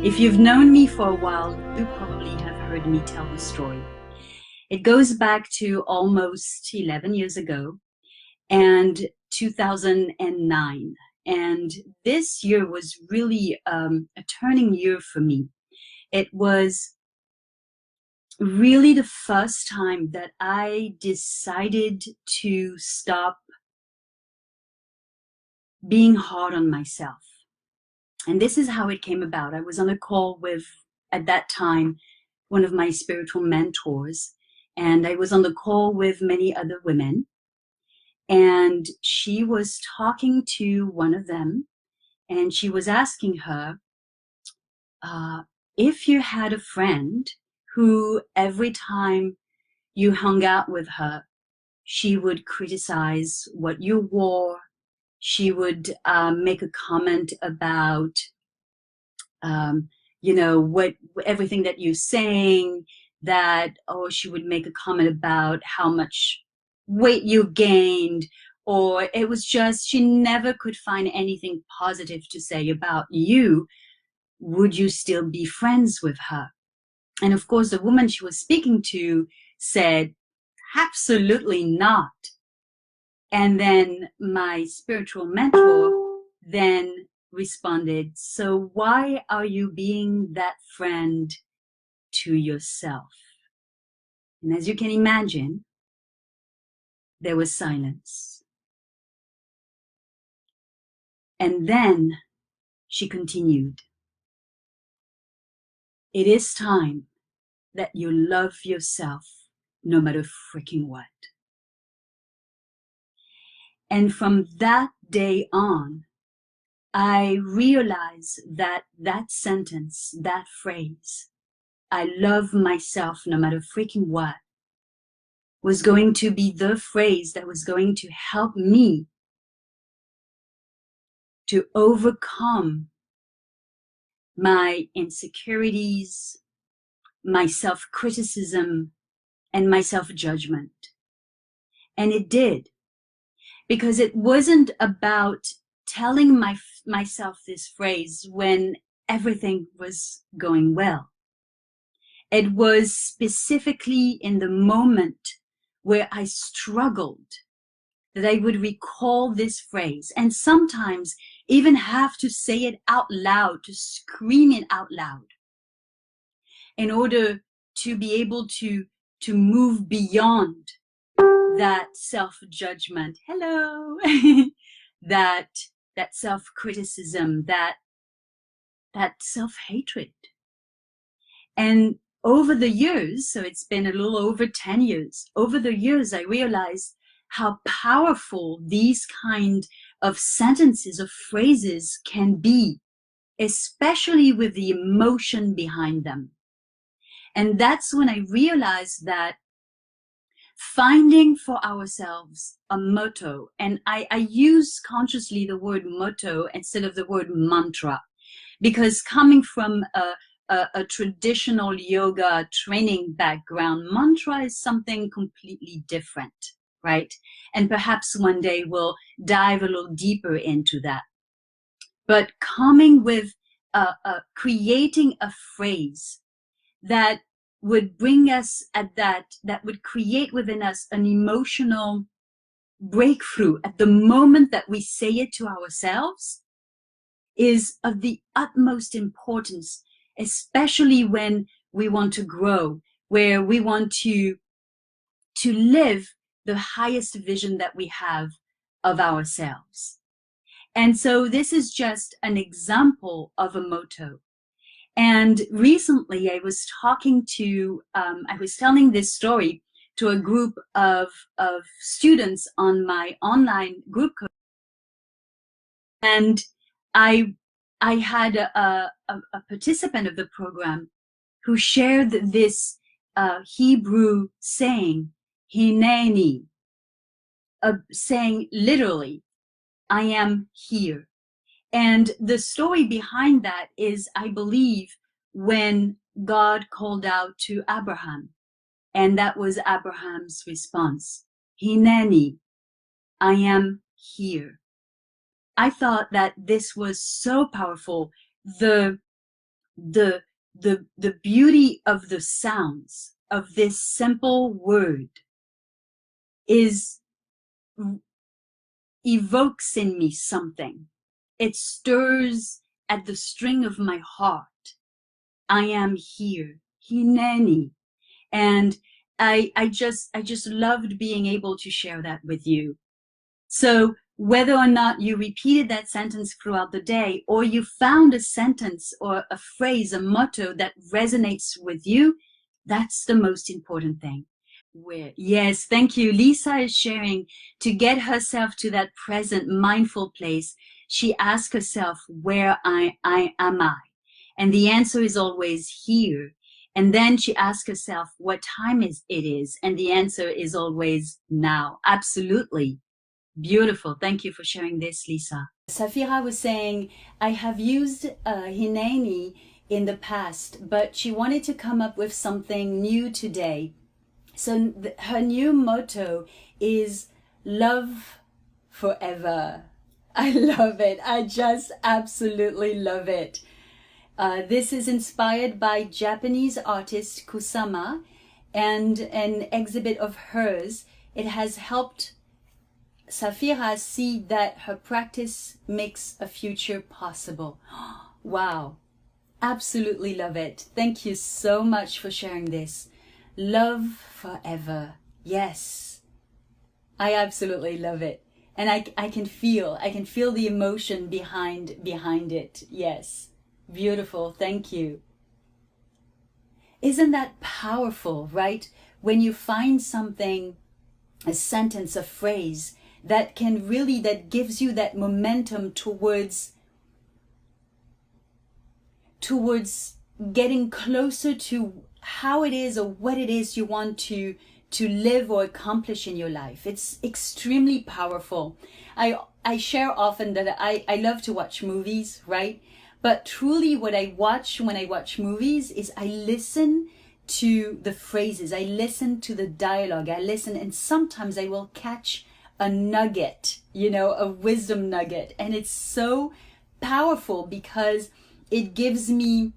If you've known me for a while, you probably have heard me tell the story. It goes back to almost 11 years ago and 2009. And this year was really a turning year for me. It was really the first time that I decided to stop being hard on myself. And this is how it came about. I was on a call with, at that time, one of my spiritual mentors, and I was on the call with many other women, and she was talking to one of them, and she was asking her, if you had a friend who every time you hung out with her, she would criticize what you wore, she would make a comment about what everything that you're saying, that, or she would make a comment about how much weight you gained, or it was just she never could find anything positive to say about you. Would you still be friends with her? And of course, the woman she was speaking to said, absolutely not. And then my spiritual mentor then responded, so why are you being that friend to yourself? And as you can imagine, there was silence. And then she continued, it is time that you love yourself no matter freaking what. And from that day on, I realized that that sentence, that phrase, I love myself no matter freaking what, was going to be the phrase that was going to help me to overcome my insecurities, my self-criticism, and my self-judgment. And it did, because it wasn't about telling myself this phrase when everything was going well. It was specifically in the moment where I struggled that I would recall this phrase, and sometimes even have to say it out loud, to scream it out loud, in order to be able to move beyond that self-judgment, hello, that self-criticism, that self-hatred. And over the years, so it's been a little over 10 years, over the years I realized how powerful these kind of sentences, of phrases can be, especially with the emotion behind them. And that's when I realized that finding for ourselves a motto, and I use consciously the word motto instead of the word mantra, because coming from a traditional yoga training background, mantra is something completely different, right? And perhaps one day we'll dive a little deeper into that. But coming with creating a phrase that would bring us at that would create within us an emotional breakthrough at the moment that we say it to ourselves is of the utmost importance, especially when we want to grow, where we want to live the highest vision that we have of ourselves. And so this is just an example of a motto. And recently I was talking to, I was telling this story to a group of students on my online group coach. And I had a participant of the program who shared this Hebrew saying, Hineni, saying literally, I am here. And the story behind that is, I believe, when God called out to Abraham, and that was Abraham's response, Hineni, I am here. I thought that this was so powerful. The the beauty of the sounds of this simple word is evokes in me something. It stirs at the string of my heart. I am here, hineni. And I just loved being able to share that with you. So whether or not you repeated that sentence throughout the day, or you found a sentence or a phrase, a motto that resonates with you, that's the most important thing. Yes, thank you. Lisa is sharing to get herself to that present mindful place. She asks herself, where am I? And the answer is always here. And then she asks herself, what time it is? And the answer is always now. Absolutely. Beautiful. Thank you for sharing this, Lisa. Safira was saying, I have used Hineni in the past, but she wanted to come up with something new today. So her new motto is love forever. I love it. I just absolutely love it. This is inspired by Japanese artist Kusama and an exhibit of hers. It has helped Safira see that her practice makes a future possible. Wow. Absolutely love it. Thank you so much for sharing this. Love forever. Yes. I absolutely love it. And I can feel the emotion behind it. Yes. Beautiful. Thank you. Isn't that powerful, right? When you find something, a sentence, a phrase that gives you that momentum towards getting closer to how it is or what it is you want to live or accomplish in your life. It's extremely powerful. I share often that I love to watch movies, right? But truly what I watch when I watch movies is I listen to the phrases, I listen to the dialogue, and sometimes I will catch a nugget, a wisdom nugget. And it's so powerful because it gives me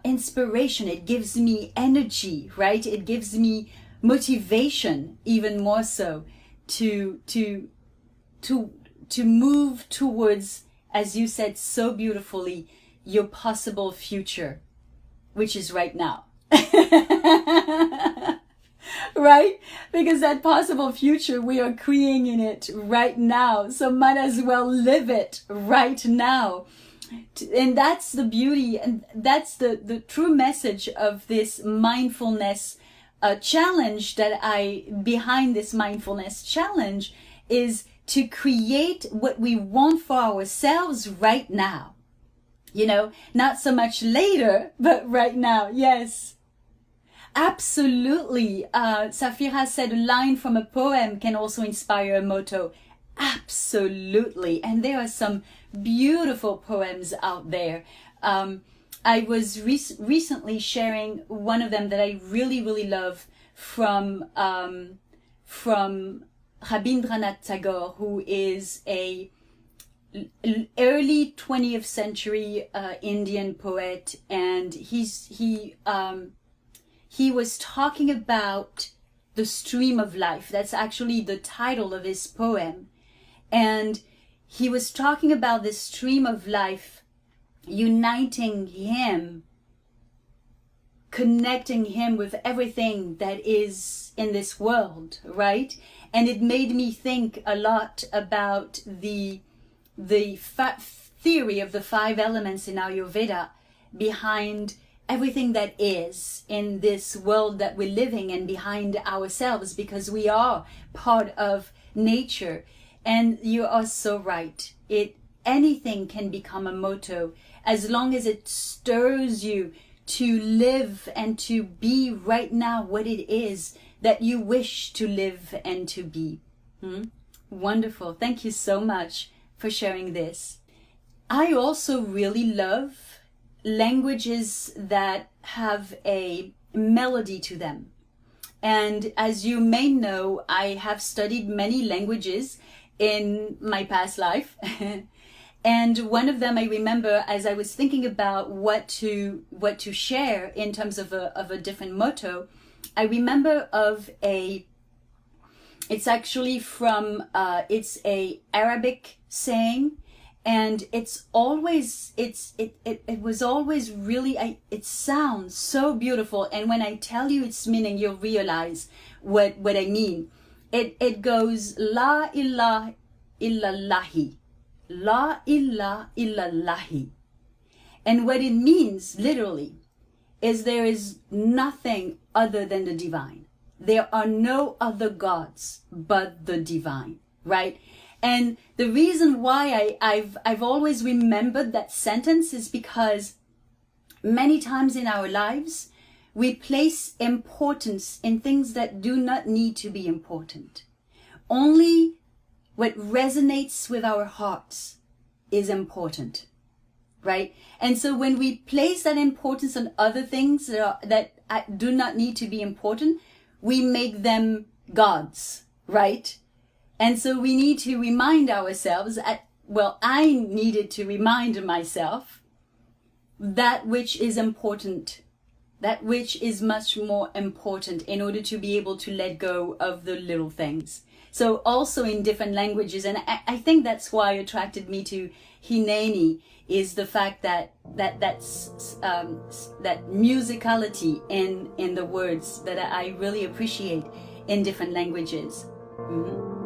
inspiration, it gives me energy, right? It gives me motivation, even more so, to move towards, as you said so beautifully, your possible future, which is right now. Right? Because that possible future, we are creating it right now. So might as well live it right now. And that's the beauty, and that's the true message of this mindfulness challenge behind this mindfulness challenge is to create what we want for ourselves right now. Not so much later, but right now. Yes. Absolutely. Safira said a line from a poem can also inspire a motto. Absolutely. And there are some beautiful poems out there. I was recently sharing one of them that I really, really love from Rabindranath Tagore, who is a early 20th century Indian poet, and he was talking about the stream of life. That's actually the title of his poem. And he was talking about this stream of life uniting him, connecting him with everything that is in this world, right? And it made me think a lot about the theory of the 5 elements in Ayurveda behind everything that is in this world that we're living and behind ourselves, because we are part of nature. And you are so right. Anything can become a motto as long as it stirs you to live and to be right now what it is that you wish to live and to be. Wonderful. Thank you so much for sharing this. I also really love languages that have a melody to them. And as you may know, I have studied many languages in my past life. And one of them I remember, as I was thinking about what to share in terms of a different motto, I remember of it's actually from, it's a Arabic saying, and it was always really, it sounds so beautiful. And when I tell you its meaning, you'll realize what I mean. It goes, La ilaha illallahi. La ilaha illallahi. And what it means, literally, is there is nothing other than the divine. There are no other gods but the divine, right? And the reason why I've always remembered that sentence is because many times in our lives, we place importance in things that do not need to be important. Only what resonates with our hearts is important, right? And so when we place that importance on other things that do not need to be important, we make them gods, right? And so we need to remind ourselves, I needed to remind myself that which is important, that which is much more important in order to be able to let go of the little things. So also in different languages, and I think that's why attracted me to Hineni, is the fact that musicality in the words that I really appreciate in different languages. Mm-hmm.